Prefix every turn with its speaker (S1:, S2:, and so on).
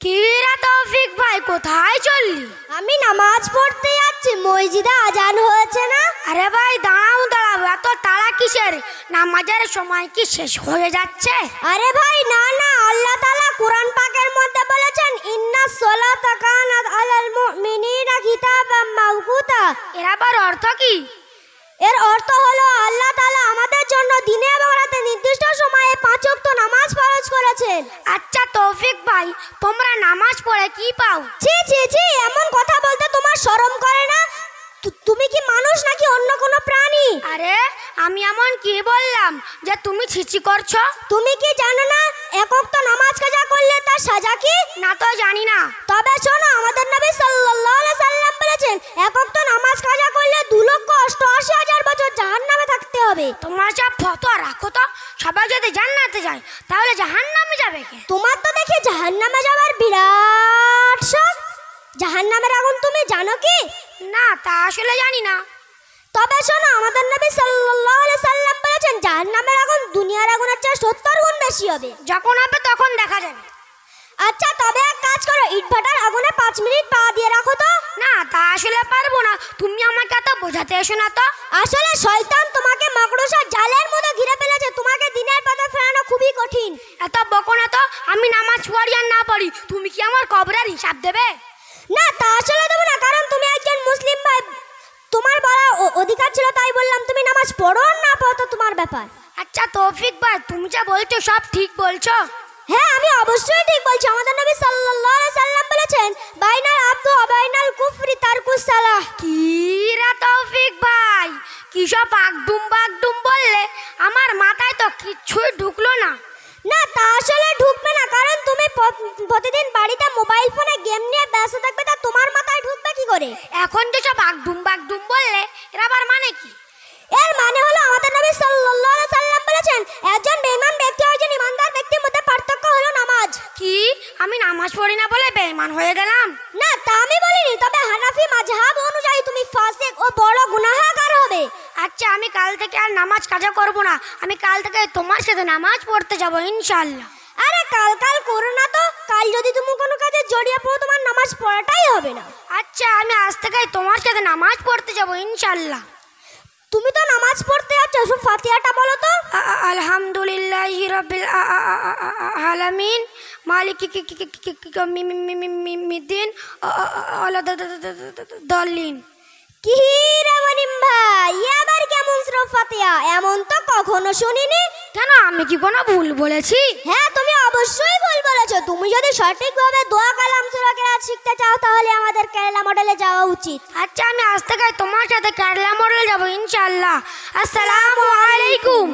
S1: কি রে তৌফিক ভাই, কোথায় চললি?
S2: আমি নামাজ পড়তে যাচ্ছি, মসজিদে আজান হয়েছে না?
S1: আরে ভাই দাঁড়াও, এত তাড়া কিসের? নামাজের সময় কি শেষ হয়ে যাচ্ছে?
S2: আরে ভাই না, আল্লাহ তাআলা কোরআন পাকের মধ্যে বলেছেন ইন্নাস সালাতা কানাত আলাল মুমিনিনা কিতাবাম মাওকুতা।
S1: এর আবার অর্থ কি?
S2: এর অর্থ হলো আল্লাহ তাআলা আমাদের জন্য দিনে এবং রাতে নির্দিষ্ট সময়ে 5 ওয়াক্ত নামাজ ফরজ করেছেন।
S1: আচ্ছা তৌফিক ভাই, তোমরা নামাজ পড়ে কি পাও?
S2: ছি, এমন কথা বলতে তোমার শরম করে না? তুমি কি মানুষ নাকি অন্য কোনো প্রাণী?
S1: আরে আমি এমন কি বললাম যে তুমি ছিছি করছো?
S2: তুমি কি জানো না এক ওয়াক্ত নামাজ কাজা করলে তার সাজা কি?
S1: না তো জানি না।
S2: তবে শোনো, আমাদের নবী সাল্লাল্লাহু আলাইহি সাল্লাম বলেছেন এক ওয়াক্ত নামাজ কাজা করলে 2,88,000 বছর জাহান্নামে থাকতে হবে।
S1: তোমরা সব ফতোয়া রাখো তো, সবাই যদি জান্নাতে যায় তাহলে জাহান্নামে যাবে কে?
S2: তোমার তো দেখি জাহান্নামে যাওয়ার বিরাট শখ। জাহান্নামের আগুন তুমি জানো কি?
S1: না, তা আসলে জানি না।
S2: তবে শোনো, আমাদের নবী সাল্লাল্লাহু আলাইহি সাল্লাম বলেছেন জাহান্নামের আগুন দুনিয়ার আগুনের চেয়ে 70 গুণ বেশি হবে।
S1: যখন হবে তখন দেখা যাবে।
S2: আচ্ছা তবে এক কাজ করো, ইটভাটার আগুনে 5 মিনিট পা দিয়ে রাখো তো।
S1: না, তা আসলে পারবো না। তুমি আমাকে এত বোঝাতে এসো না তো।
S2: আসলে শয়তান তোমাকে মাকড়সার জালের মধ্যে ঘিরে ফেলেছে, তোমাকে দিনের পথে ফেরানো খুবই কঠিন।
S1: এত বকো না তো। আমি নামাজ পড়ি আর না পড়ি, তুমি কি আমার কবরের হিসাব দেবে?
S2: না, তা আসলে দেবো না, কারণ তুমি একজন মুসলিম ভাই, তোমার বলা অধিকার ছিল, তাই বললাম। তুমি নামাজ পড়ো আর না পড়ো তো তোমার ব্যাপার।
S1: আচ্ছা তৌফিক ভাই, তুমি যা বলছো সব ঠিক বলছো?
S2: হ্যাঁ, আমি অবশ্যই ঠিক বলছি। আমাদের নবী সাল্লাল্লাহু আলাইহি সাল্লাম বলেছেন বাইনাল আবদু ওয়া বাইনাল কুফরি তারকুস সালাহ।
S1: কি রে তৌফিক ভাই, কি সব বাগডুম বললে? আমার মাথায় তো কিচ্ছুই ঢুকলো না।
S2: না, তা আসলে ঢুকবে না, কারণ তুমি প্রতিদিন বাড়িতে মোবাইল ফোনে গেম নিয়ে ব্যস্ত থাকবে, তা তোমার মাথায় ঢুকবে কি করে?
S1: এখন যে সব বাগডুম বললে, এর আবার মানে কি?
S2: এর মানে হলো আমাদের নবী সাল্লাল্লাহু আলাইহি সাল্লাম বলেছেন একজন বেঈমান ব্যক্তি আর একজন ঈমানদার ব্যক্তির মধ্যে পার্থক্য হলো নামাজ।
S1: কি আমি নামাজ পড়ি না বলে বেঈমান হয়ে গেলাম?
S2: না, তা আমি বলিনি, তবে হানাফি মাযহাব অনুযায়ী তুমি ফাসিক ও বড় গুনাহগার হবে।
S1: আচ্ছা আমি কাল থেকে আর নামাজ কাজা করব না। আমি কাল থেকে তোমার সাথে নামাজ পড়তে যাব ইনশাআল্লাহ।
S2: আরে কাল করো না তো। কাল যদি তুমি কোনো কাজে জড়িয়ে পড়ো, তোমার নামাজ পড়াটাই হবে না।
S1: আচ্ছা আমি আজ থেকে তোমার সাথে নামাজ পড়তে যাব ইনশাআল্লাহ।
S2: তুমি তো নামাজ পড়তে যাচ্ছ, শুধু ফাতিহাটা বলো তো।
S1: আলহামদুলিল্লাহি রাব্বিল আলামিন মালিকি মিদ্দিন দলিন।
S2: কি রে মনিম ভাই, আবার কেমন সূরা ফাতিহা? এমন তো কখনো শুনিনি।
S1: কেন, আমি কি কোনো ভুল বলেছি?
S2: হ্যাঁ, তুমি অবশ্যই ভুল বলেছো। তুমি যদি সঠিকভাবে দোয়া কালাম সূরা কিরাত শিখতে চাও, তাহলে আমাদের কেরালা মডেলে যাওয়া উচিত।
S1: আচ্ছা আমি আজ থেকে তোমার সাথে কেরালা মডেলে যাব ইনশাআল্লাহ। আসসালামু আলাইকুম।